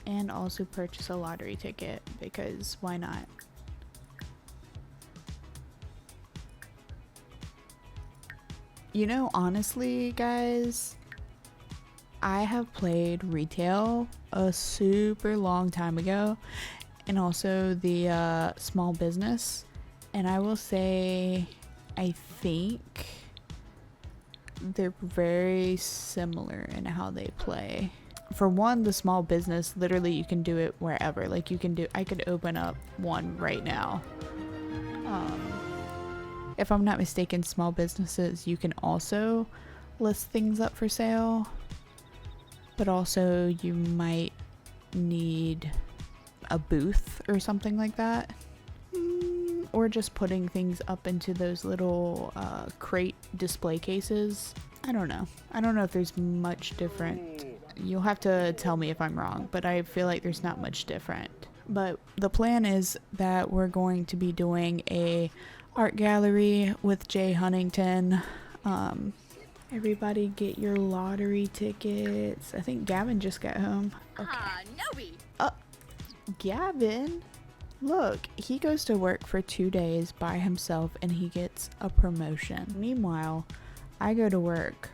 And also purchase a lottery ticket, because why not? You know, honestly, guys, I have played retail a super long time ago, and also the small business, and I will say I think they're very similar in how they play. For one, the small business, literally you can do it wherever. Like, I could open up one right now. If I'm not mistaken, small businesses, you can also list things up for sale, but also you might need a booth or something like that. Or just putting things up into those little crate display cases. I don't know if there's much different. You'll have to tell me if I'm wrong, but I feel like there's not much different. But the plan is that we're going to be doing a art gallery with Jay Huntington. Everybody get your lottery tickets. I think Gavin just got home. Okay. Gavin, look, he goes to work for 2 days by himself and he gets a promotion. Meanwhile, I go to work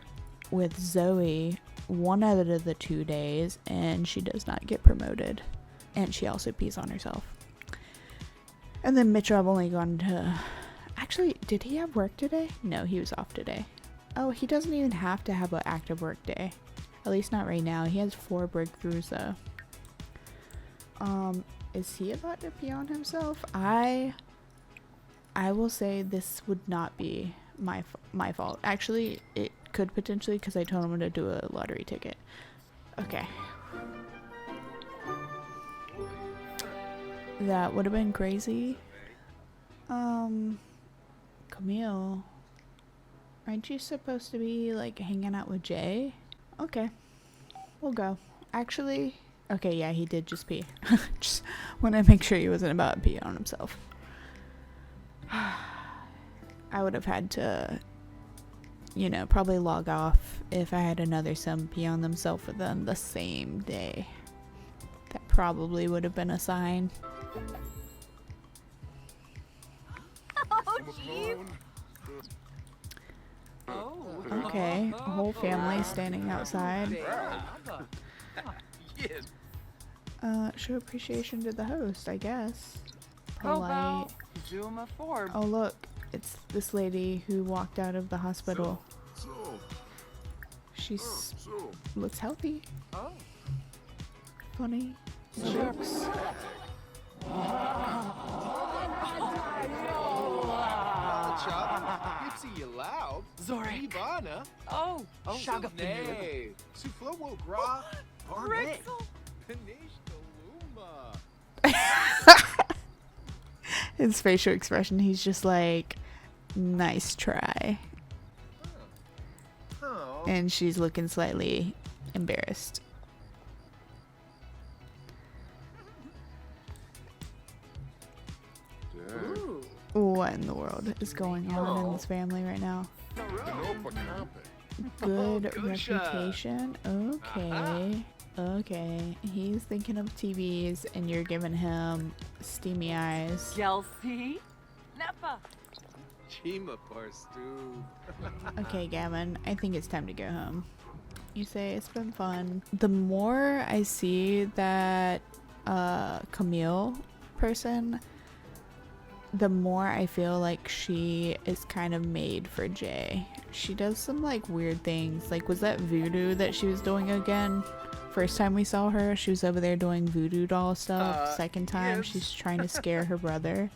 with Zoe one out of the 2 days and she does not get promoted, and she also pees on herself. And then Mitchell, I've only gone to... Actually, did he have work today? No, he was off today. Oh, he doesn't even have to have an active work day, at least not right now. He has 4 breakthroughs though. Is he about to pee on himself? I will say this would not be my fault. Actually, it could potentially, because I told him to do a lottery ticket. Okay. That would have been crazy. Camille, aren't you supposed to be like hanging out with Jay? Okay, we'll go. Actually, okay, yeah, he did just pee. Just want to make sure he wasn't about to pee on himself. I would have had to, you know, probably log off if I had another sim pee on themselves within the same day. That probably would have been a sign. Oh, jeez. Okay, a whole family standing outside. Show appreciation to the host, I guess. polite. Zuma Forb. Oh look, it's this lady who walked out of the hospital. She's looks healthy. Oh. Funny. Jokes. Gipsy you loud. Zorik. Ivana. Oh, Shaga Nay. Suflo will gra. Rixel. Panish Luma. His facial expression, he's just like, nice try. Oh. And she's looking slightly embarrassed. Ooh. What in the world is going on in this family right now? Good Kusha. reputation. Okay. Okay. He's thinking of TVs and you're giving him steamy eyes. Gelsi. Nepa. Chima Parstu. Okay, Gavin, I think it's time to go home. You say it's been fun. The more I see that Camille person, the more I feel like she is kind of made for Jay. She does some like weird things. Like, was that voodoo that she was doing again? First time we saw her, she was over there doing voodoo doll stuff. Second time, yes. she's trying to scare her brother.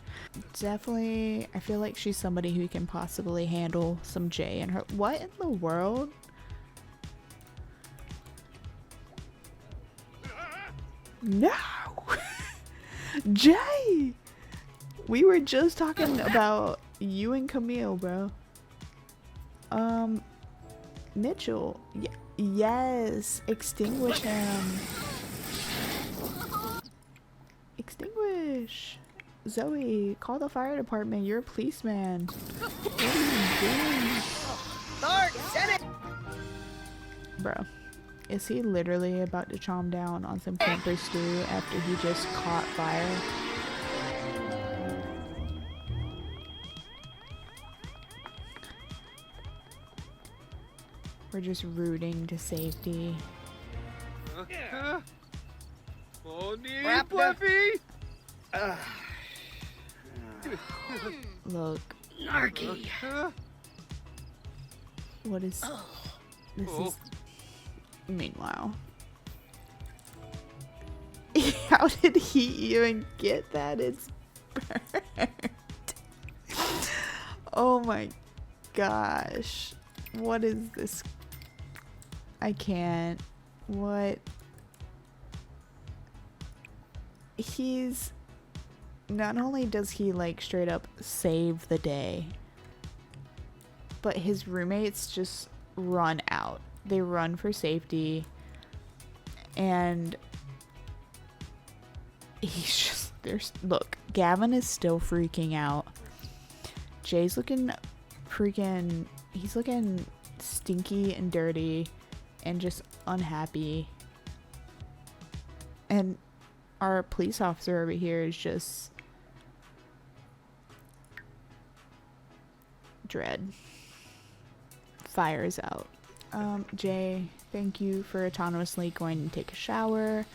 Definitely, I feel like she's somebody who can possibly handle some Jay in her. What in the world? No! Jay! We were just talking about you and Camille, bro. Mitchell. Yes. Extinguish him. Extinguish. Zoe, call the fire department. You're a policeman. What are you doing? Start, send it. Bro, is he literally about to chomp down on some camper stew after he just caught fire? We're just rooting to safety. Wrap Fluffy. Look, Narky. what is this is meanwhile. How did he even get that? It's burnt. Oh my gosh. What is this? I can't. What? He's not only does he like straight up save the day, but his roommates just run out. They run for safety, and he's just there's look, Gavin is still freaking out. Jay's looking freaking, he's looking stinky and dirty and just unhappy. And our police officer over here is just dread. Fire is out. Jay, thank you for autonomously going to take a shower.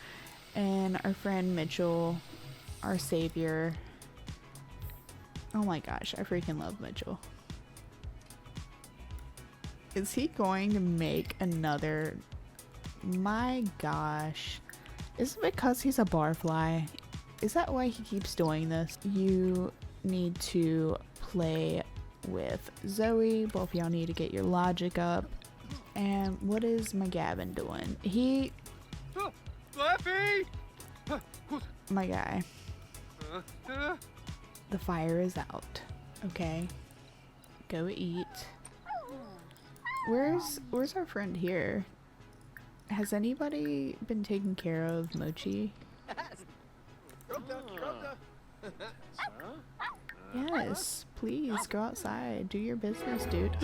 And our friend Mitchell, our savior. Oh my gosh, I freaking love Mitchell. Is he going to make another? My gosh. Is it because he's a barfly? Is that why he keeps doing this? You need to play with Zoe. Both of y'all need to get your logic up. And what is my Gavin doing? He... Fluffy! My guy. The fire is out. Okay. Go eat. Where's our friend here? Has anybody been taking care of Mochi? Yes, please go outside. Do your business, dude.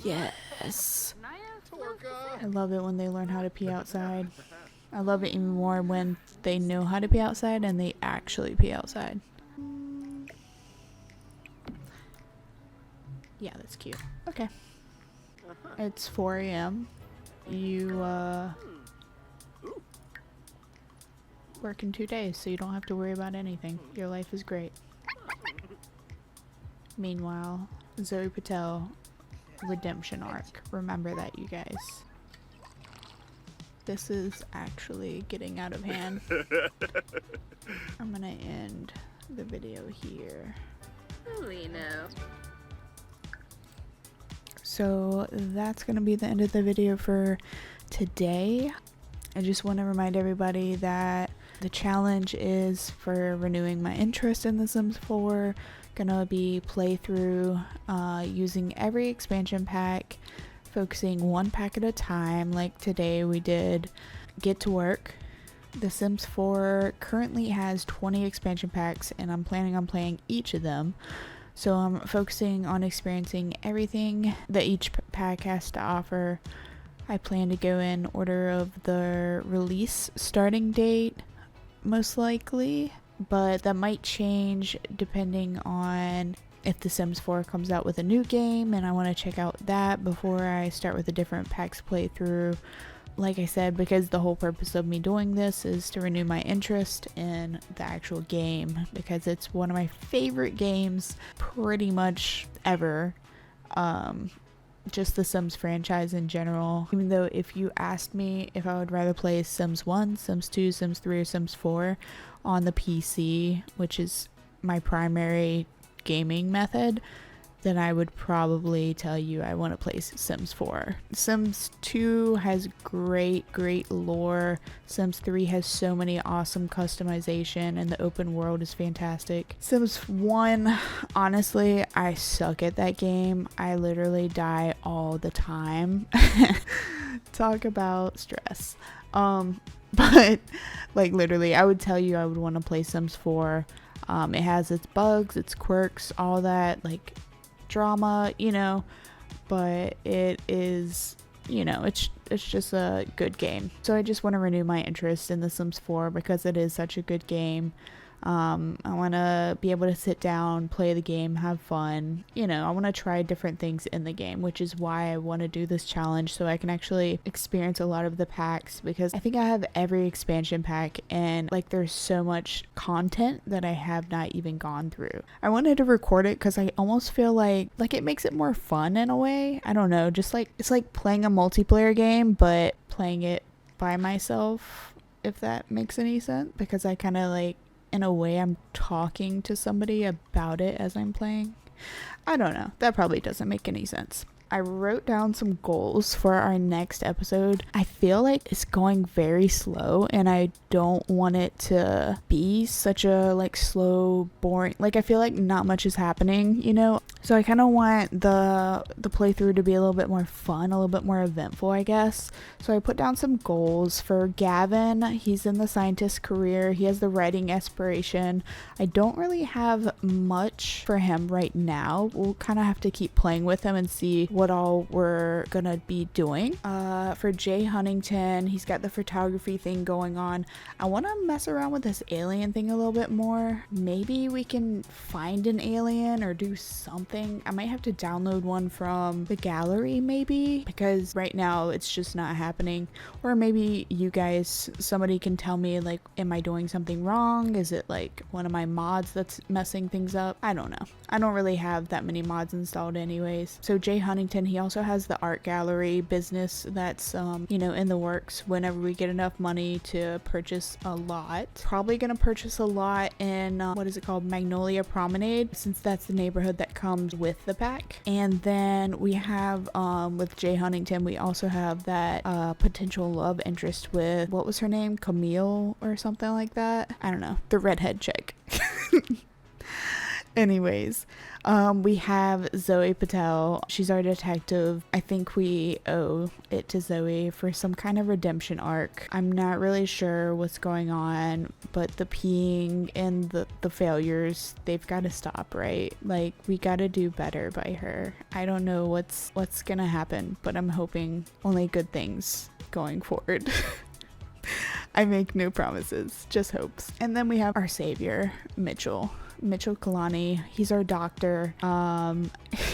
Yes. I love it when they learn how to pee outside. I love it even more when they know how to pee outside and they actually pee outside. Yeah, that's cute. Okay. It's 4 a.m. You, work in 2 days, so you don't have to worry about anything. Your life is great. Meanwhile, Zoe Patel redemption arc. Remember that, you guys. This is actually getting out of hand. I'm gonna end the video here. So that's gonna be the end of the video for today. I just want to remind everybody that the challenge is for renewing my interest in The Sims 4. Gonna be playthrough using every expansion pack, focusing one pack at a time. Like today we did Get to Work. The Sims 4 currently has 20 expansion packs and I'm planning on playing each of them. So I'm focusing on experiencing everything that each pack has to offer. I plan to go in order of the release starting date, most likely, but that might change depending on if The Sims 4 comes out with a new game and I want to check out that before I start with a different packs playthrough. Like I said, because the whole purpose of me doing this is to renew my interest in the actual game, because it's one of my favorite games pretty much ever. Just the Sims franchise in general. Even though if you asked me if I would rather play Sims 1, Sims 2, Sims 3, or Sims 4 on the PC, which is my primary gaming method, then I would probably tell you I want to play Sims 4. Sims 2 has great lore. Sims 3 has so many awesome customization and the open world is fantastic. Sims 1, honestly, I suck at that game. I literally die all the time. Talk about stress. But like literally, I would tell you I would want to play Sims 4. It has its bugs, its quirks, all that, like drama, you know, but it is, you know, it's just a good game. So I just want to renew my interest in The Sims 4 because it is such a good game. I want to be able to sit down, play the game, have fun. You know, I want to try different things in the game, which is why I want to do this challenge so I can actually experience a lot of the packs, because I think I have every expansion pack and like there's so much content that I have not even gone through. I wanted to record it because I almost feel like it makes it more fun in a way. I don't know, just like it's like playing a multiplayer game but playing it by myself, if that makes any sense, because I kind of like, in a way, I'm talking to somebody about it as I'm playing. I don't know. That probably doesn't make any sense. I wrote down some goals for our next episode. I feel like it's going very slow and I don't want it to be such a like slow, boring, like I feel like not much is happening, you know? So I kind of want the playthrough to be a little bit more fun, a little bit more eventful, I guess. So I put down some goals for Gavin. He's in the scientist career. He has the writing aspiration. I don't really have much for him right now. We'll kind of have to keep playing with him and see what all we're gonna be doing. For Jay Huntington, he's got the photography thing going on. I want to mess around with this alien thing a little bit more. Maybe we can find an alien or do something. I might have to download one from the gallery maybe, because right now it's just not happening. Or maybe you guys, somebody can tell me like, am I doing something wrong? Is it like one of my mods that's messing things up? I don't know. I don't really have that many mods installed anyways. So Jay Huntington, he also has the art gallery business that's you know, in the works whenever we get enough money to purchase a lot. Probably gonna purchase a lot in what is it called, Magnolia Promenade, since that's the neighborhood that comes with the pack. And then we have with Jay Huntington, we also have that potential love interest with, what was her name, Camille or something like that, I don't know, the redhead chick. Anyways, we have Zoe Patel. She's our detective. I think we owe it to Zoe for some kind of redemption arc. I'm not really sure what's going on, but the peeing and the failures, they've got to stop, right? Like, we got to do better by her. I don't know what's gonna happen, but I'm hoping only good things going forward. I make no promises, just hopes. And then we have our savior, Mitchell Kalani. He's our doctor.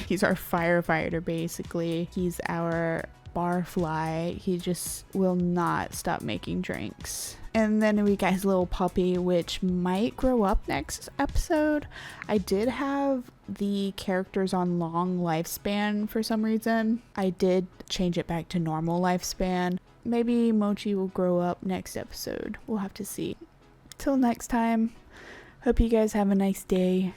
He's our firefighter, basically. He's our barfly. He just will not stop making drinks. And then we got his little puppy, which might grow up next episode. I did have the characters on long lifespan for some reason. I did change it back to normal lifespan. Maybe Mochi will grow up next episode. We'll have to see. Till next time, hope you guys have a nice day.